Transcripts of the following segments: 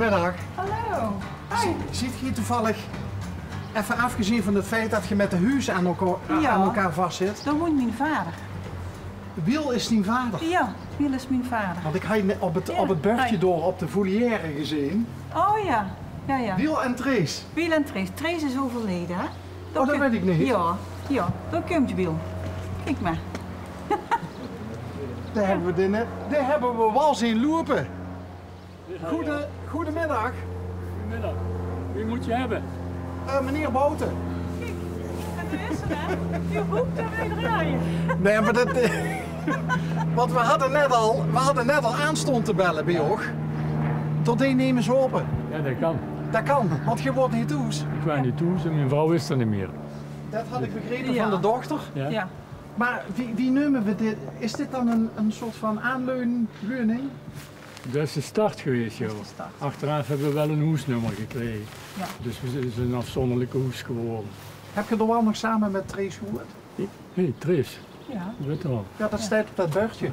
Goedemiddag. Hallo. Hi. Ziet je toevallig, even afgezien van het feit dat je met de huis aan elkaar vastzit, Dat woont mijn vader. Wiel is die vader? Ja, Wiel is mijn vader. Want ik had je op het bordje door op de volière gezien. Oh ja, ja. Wiel en Trace. Wiel en Trace. Trace is overleden, hè? Oh, dat weet ik niet. Ja, daar komt Wiel. Kijk maar. Daar hebben we wel zien lopen. Goedemiddag. Goedemiddag. Wie moet je hebben? Meneer Bouten. Kijk, dat is het, hè? Je roept er weer draaien. Nee, maar dat... want we hadden net al aanstond te bellen bij Jog. Tot die nemen ze open. Ja, dat kan. Dat kan, want je wordt niet toes. Ik kwam niet toe, en mijn vrouw is er niet meer. Dat had ik begrepen Ja. van de dochter. Ja? Maar wie nemen we dit? Is dit dan een soort van aanleuning? Dat is de start geweest, joh. de start. Achteraf hebben we wel een hoesnummer gekregen. Ja. Dus het is een afzonderlijke hoes geworden. Heb je er wel nog samen met Trace gehoord? Hé, Tris, Ja. weet je wel. Ja, dat staat op dat bordje.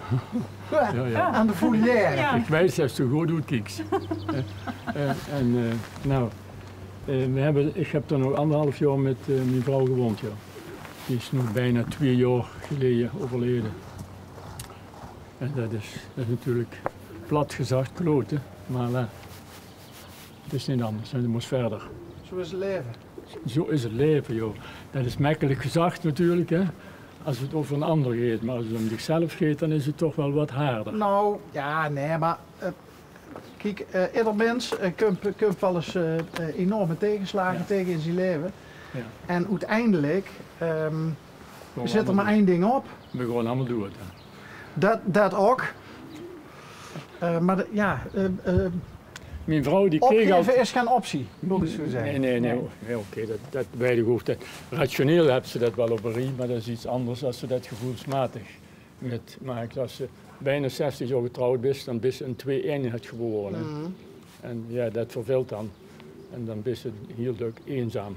Ja. Aan de foulière. Ja. Ik wijs dat zo goed doet, kiks. Ik heb er nog 1,5 jaar met mijn vrouw gewoond, ja. Die is nog bijna 2 jaar geleden overleden. En dat is natuurlijk plat gezegd kloten, maar het is niet anders, en het moet verder. Zo is het leven. Zo is het leven, joh. Dat is makkelijk gezegd natuurlijk, hè. Als het over een ander gaat, maar als het om zichzelf gaat, dan is het toch wel wat harder. Nou, ja, nee, maar kijk, ieder mens kunt wel eens enorme tegenslagen tegen in zijn leven. Ja. En uiteindelijk zit er maar één ding op. We gaan allemaal doen het. Hè. Dat ook. Maar Mijn vrouw die kreeg opgeven altijd... is geen optie, moet ik zo zeggen. Nee, oké, dat weinig hoeft. Rationeel hebben ze dat wel op een riem, maar dat is iets anders als ze dat gevoelsmatig maakt. Als ze bijna 60 jaar getrouwd is, dan is ze een 2-eenheid geworden. En ja, dat verveelt dan. En dan is ze heel leuk eenzaam.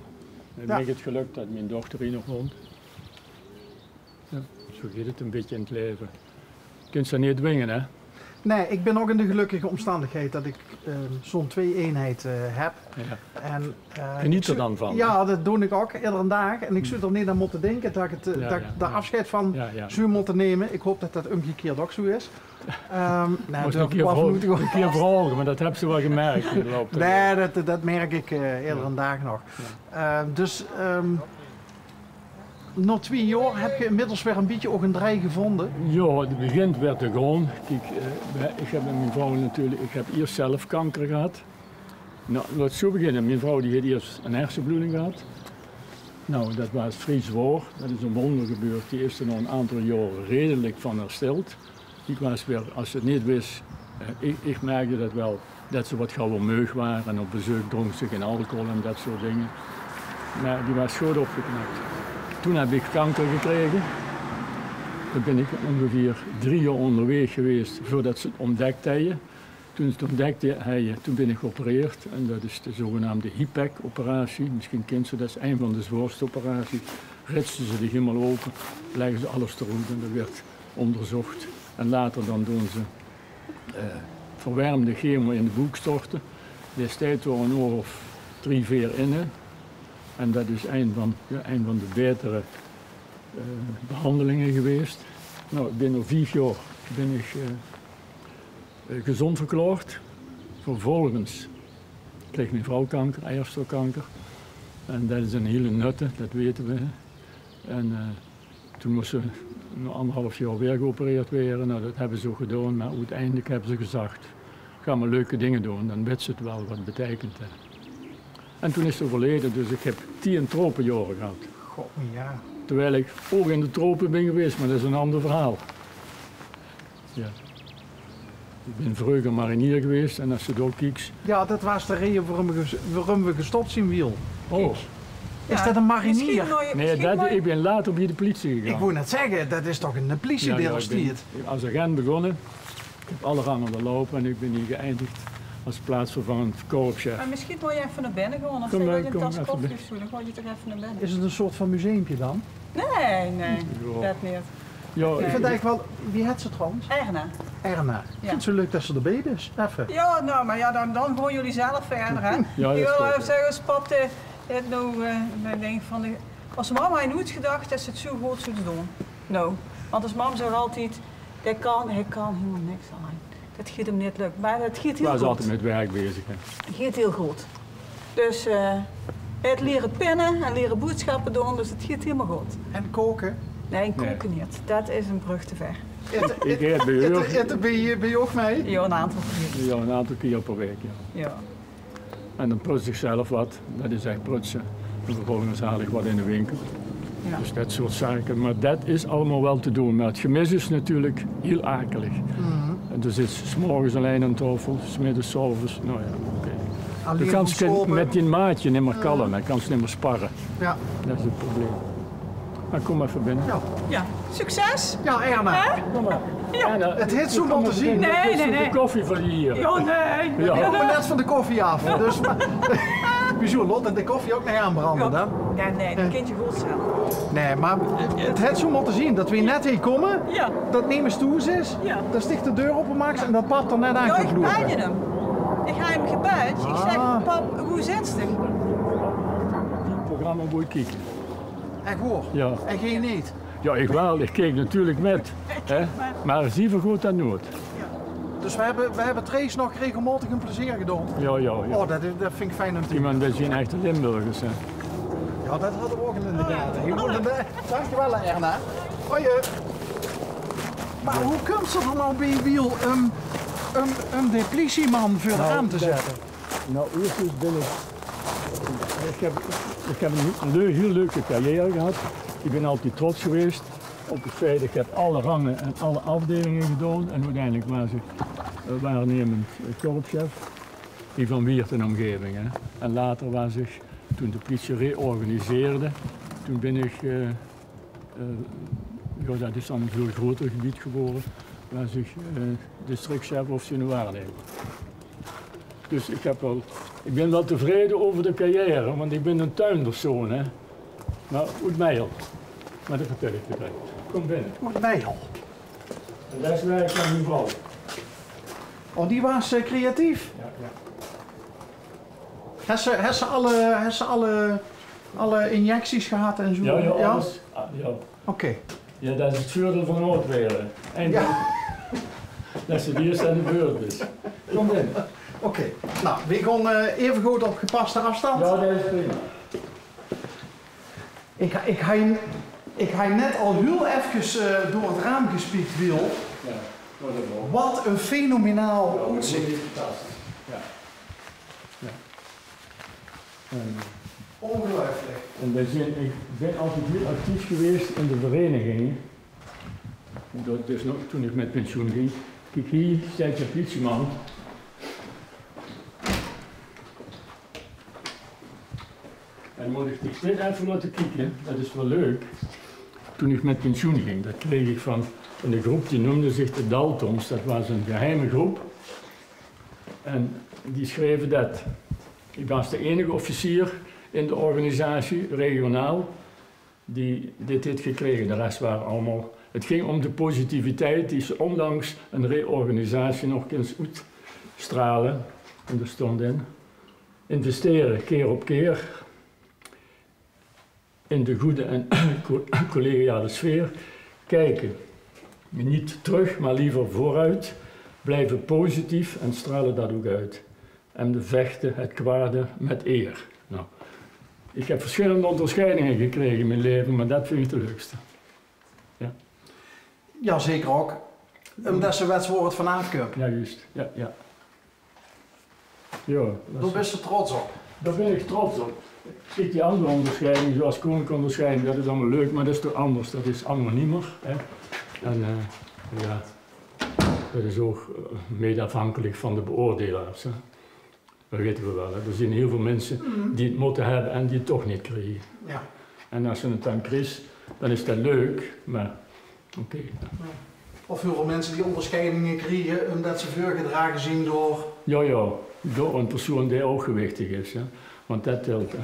En dan heb ik het geluk dat mijn dochter hier nog woont. Ja, zo gaat het een beetje in het leven. Je kunt ze niet dwingen, hè? Nee, ik ben ook in de gelukkige omstandigheid dat ik zo'n 2-eenheid heb. Ja. En, Geniet er dan van? Ja, dat doe ik ook iedere dag. En ik zou er niet aan moeten denken dat ik de afscheid van zou moeten nemen. Ik hoop dat dat omgekeerd ook zo is. Moest een keer vragen, maar dat heb ze wel gemerkt in de loop der tijd. Nee, dat merk ik iedere dag nog. Ja. Na 2 jaar heb je inmiddels weer een beetje ook een draai gevonden. Ja, het begint weer te gaan. Kijk, ik heb met mijn vrouw natuurlijk, ik heb eerst zelf kanker gehad. Nou, laat zo beginnen. Mijn vrouw die heeft eerst een hersenbloeding gehad. Nou, dat was vrij zwaar. Dat is een wonder gebeurd. Die is er nog een aantal jaren redelijk van hersteld. Ik was weer, als ze het niet wist, ik merkte dat wel, dat ze wat gauw meug waren. En op bezoek dronk ze geen alcohol en dat soort dingen. Maar die was goed opgeknapt. Toen heb ik kanker gekregen. Toen ben ik ongeveer 3 jaar onderweg geweest voordat ze het ontdekt hadden. Toen ze het ontdekt hadden, toen ben ik geopereerd. En dat is de zogenaamde HIPEC-operatie. Misschien kent ze, dat is een van de zwaarste operaties. Ritsen ze die helemaal open, leggen ze alles eruit en dat werd onderzocht. En later dan doen ze verwarmde chemo in de boek storten. Destijds waren een oor of 3, 4 in. En dat is een van de betere behandelingen geweest. Nou, binnen 5 jaar ben ik gezond verklaard. Vervolgens kreeg mijn vrouw kanker, eierstokkanker. En dat is een hele nutte, dat weten we. En toen moest ze nog 1,5 jaar weer geopereerd worden. Nou, dat hebben ze ook gedaan, maar uiteindelijk hebben ze gezegd, ga maar leuke dingen doen, dan weet ze het wel wat betekent. En toen is ze overleden, dus ik heb 10 tropenjaren gehad. God, ja. Terwijl ik ook in de tropen ben geweest, maar dat is een ander verhaal. Ja. Ik ben vroeger marinier geweest en als je door kijkt... Ja, dat was de reden waarom we gestopt zijn wiel. Oh. Is dat een marinier? Nee, ik ben later bij de politie gegaan. Ik wou net zeggen, dat is toch een politiedienst? Als agent begonnen. Ik heb alle rangen doorlopen en ik ben hier geëindigd als plaatsvervangend korpschef. Maar misschien wil je even naar binnen gewoon, of zeg je een tas koffie of zo, dan gooi je toch even naar binnen. Is het een soort van museumpje dan? Nee, Ja. dat niet. Ja, Ik vind eigenlijk wel, wie had ze trouwens? Erna. Erna. Ik vind het zo leuk dat ze erbij is. Even. Ja, nou, maar ja, dan gewoon jullie zelf verder, hè. Ja, Ik dat is wil goed, even zeggen, als pap het nou, ik denk van, als mama had nooit gedacht dat ze het zo goed zou doen. Nou, want als mam zegt altijd, hij kan helemaal niks aan. Dat gaat hem niet lukken, maar het gaat Ik heel was goed. altijd met werk bezig. Hè. Het gaat heel goed. Dus het leren pinnen en leren boodschappen doen, dus het gaat helemaal goed. En koken. Nee, koken niet. Dat is een brug te ver. Ik eet bij u. Ben je ook mee? Ja, een aantal keer. Ja, een aantal keer per week. Ja. Ja. En dan prots ik zelf wat. Dat is echt prutsen. En vervolgens haal ik wat in de winkel. Ja. Dus dat soort zaken. Maar dat is allemaal wel te doen. Maar het gemis is natuurlijk heel akelig. En dus is 's morgens alleen aan tafel, 's middags, 's avonds. Nou ja, oké. Alleen Je kan van school, met die maatje niet meer kallen. Hij kan ze niet meer sparren. Ja. Dat is het probleem. Maar kom even binnen. Ja. Ja, succes! Ja, Erna. Kom maar. Ja. Het heet zo om te zien. Nee, Dat is nee, de nee. koffie voor hier. Ja, nee. Ja. We komen net van de koffie af. Dus bijzonder lot en de koffie ook niet aanbranden. Hè? Ja, nee, dat kind je goed zelf. Nee, maar het heeft zo moeten zien dat we net hier komen, Ja. dat Nemes Toes is, Ja. dat sticht de deur open maakt en dat pap er net aan Ja, kan ik vloeren. belde hem. Ik ga hem gebeld. Ik zeg, Ah. pap, hoe zit het? Het programma moet je kijken. En hoor. Ja. En geen niet. Ja, ik wel. Ik keek natuurlijk met. Hè? Maar zie vergoed dat nooit. Dus we hebben Trace nog regelmatig een plezier gedaan. Ja, ja, ja. Oh, dat vind ik fijn om te zien. Iemand dat zijn echte Limburgers. Hè. Ja, dat hadden we ook al in de gaten. Je moet dankjewel, Erna. Hoi. Maar hoe komt ze er nou bij Wiel een deplitieman voor de raam te zetten? Nou, eerst eens ben ik heb een heel leuke carrière gehad. Ik ben altijd trots geweest op het feit dat ik heb alle rangen en alle afdelingen gedaan. En uiteindelijk was ik waarnemend korpschef. Die van Weert en omgeving. Hè. En later was ik, toen de politie reorganiseerde, toen ben ik, ja, dat is dan een veel groter gebied geworden, was ik districtchef of waarnemer. Dus ik ben wel tevreden over de carrière, want ik ben een tuinpersoon, hè. Maar uit Meijel. Maar dat vertel ik je direct. Kom binnen. Wat mij al. En dat is werk aan mijn vrouw. Oh, die was creatief. Ja, ja. Heeft ze alle injecties gehad en zo? Ja, ja, alles. Ah, ja. Oké. Ja, dat is het voordeel van Noordweren. En Ja. dat ze hier aan de beurt is. Kom binnen. Oké. Nou, we gaan even goed op gepaste afstand. Ja, dat is prima. Ik ga net al heel even door het raam gespiekt, Wiel. Ja, dat is wel. Wat een fenomenaal uitzicht. Fantastisch. Ja. Ja. Ongelooflijk. Ik ben altijd heel actief geweest in de verenigingen. Dus nog toen ik met pensioen ging. Kijk, hier staat je politieman. En moet ik dit even laten kijken, dat is wel leuk. Toen ik met pensioen ging, dat kreeg ik van een groep die noemde zich de Daltons. Dat was een geheime groep. En die schreven dat. Ik was de enige officier in de organisatie, regionaal, die dit heeft gekregen. De rest waren allemaal... Het ging om de positiviteit die ze ondanks een reorganisatie nog eens uitstralen. En er stond in, investeren keer op keer in de goede en collegiale sfeer. Kijken, niet terug, maar liever vooruit. Blijven positief en stralen dat ook uit. En de vechten het kwade met eer. Nou, ik heb verschillende onderscheidingen gekregen in mijn leven, maar dat vind ik de leukste. Ja, Ja, zeker ook. Omdat ze wetswoord van Aafkup. ja juist. Ja, ja. Ja, Daar ben je trots op. daar ben ik trots op. Kijk, die andere onderscheiding, zoals koninklijke dat is allemaal leuk, maar dat is toch anders. Dat is allemaal niet meer. Hè. En ja, dat is ook mede afhankelijk van de beoordelaars. Hè. Dat weten we wel. Hè. Er zijn heel veel mensen die het moeten hebben en die het toch niet krijgen. Ja. En als je het dan krijgt, dan is dat leuk, maar oké. Of heel veel mensen die onderscheidingen krijgen omdat ze voorgedragen zien door... Ja, door een persoon die ook gewichtig is. Hè. Want dat telt. Hè.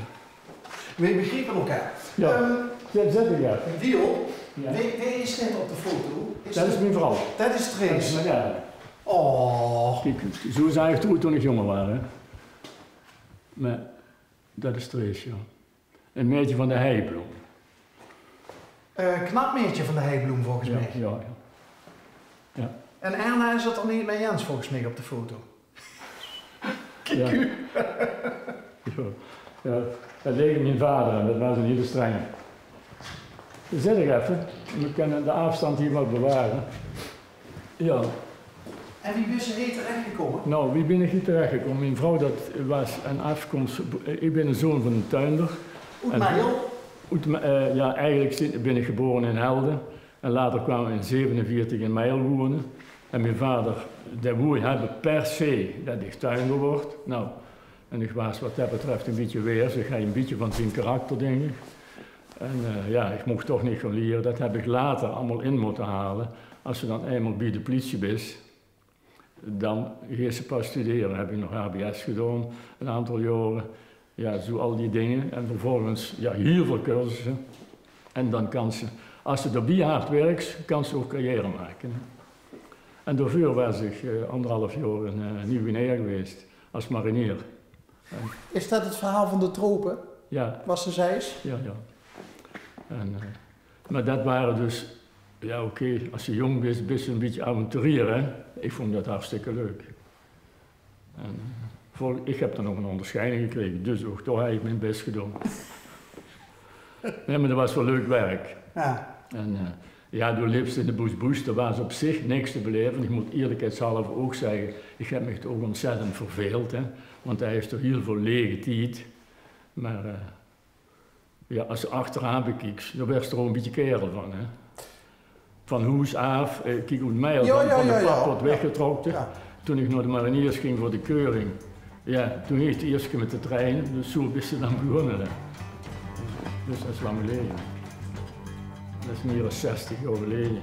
We begrijpen elkaar. Ja, zet ik ja. Wiel, Ja. Wie is dit op de foto? Dat is mijn vrouw. Dat is Trace. Ja. Oh. Kijk, zo zag ik toen ik jonger was. Hè. Maar dat is Trace, ja. Een meisje van de heibloem. Knap meertje van de heibloem volgens mij. Ja. En Erna is het er niet mee eens volgens mij op de foto. Ja. Ja, dat leek mijn vader en dat was een hele strenge. Zet ik even, we kunnen de afstand hier wat bewaren. Ja. En wie is er hier terechtgekomen? Nou, wie ben ik hier terechtgekomen? Mijn vrouw dat was een afkomst, ik ben een zoon van een tuinder. Oet-Meijel? Ja, eigenlijk ben ik geboren in Helden en later kwamen we in 47 in Meijel wonen. En mijn vader, die woei hebben per se dat ik tuinder word. Nou, en ik was wat dat betreft een beetje weers, ik ga een beetje van zijn karakter, denk ik. En ja, ik mocht toch niet gaan leren, dat heb ik later allemaal in moeten halen. Als je dan eenmaal bij de politie bent, dan ga je pas studeren. Heb ik nog HBS gedaan, een aantal jaren. Ja, zo al die dingen. En vervolgens, ja, heel veel cursussen. En dan kan ze, als ze erbij hard werkt, kan ze ook carrière maken. En daarvoor was ik 1,5 jaar in Nieuw-Guinea geweest, als marinier. Is dat het verhaal van de tropen? Ja. Was ze zeis? Ja. En, maar dat waren dus, ja oké, als je jong bent, best een beetje avonturier, hè. Ik vond dat hartstikke leuk. En, ik heb dan nog een onderscheiding gekregen, dus ook toch heb ik mijn best gedaan. Nee, maar dat was wel leuk werk. Ja. En ja, door liefst in de bush, er was op zich niks te beleven. Ik moet eerlijkheidshalve ook zeggen, ik heb me ook ontzettend verveeld, hè. Want hij heeft toch heel veel lege tijd. Maar ja, als je achteraan bekijkt, dan werd er ook een beetje kerel van, hè. Van hoes af, kijk hoe Meijel van de pad wordt weggetrokken. Ja. Toen ik naar de mariniers ging voor de keuring, ja, toen ging het eerst met de trein, dus zo is ze dan begonnen. Hè. Dus dat is lang geleden. Dat is meer dan 60 jaar geleden.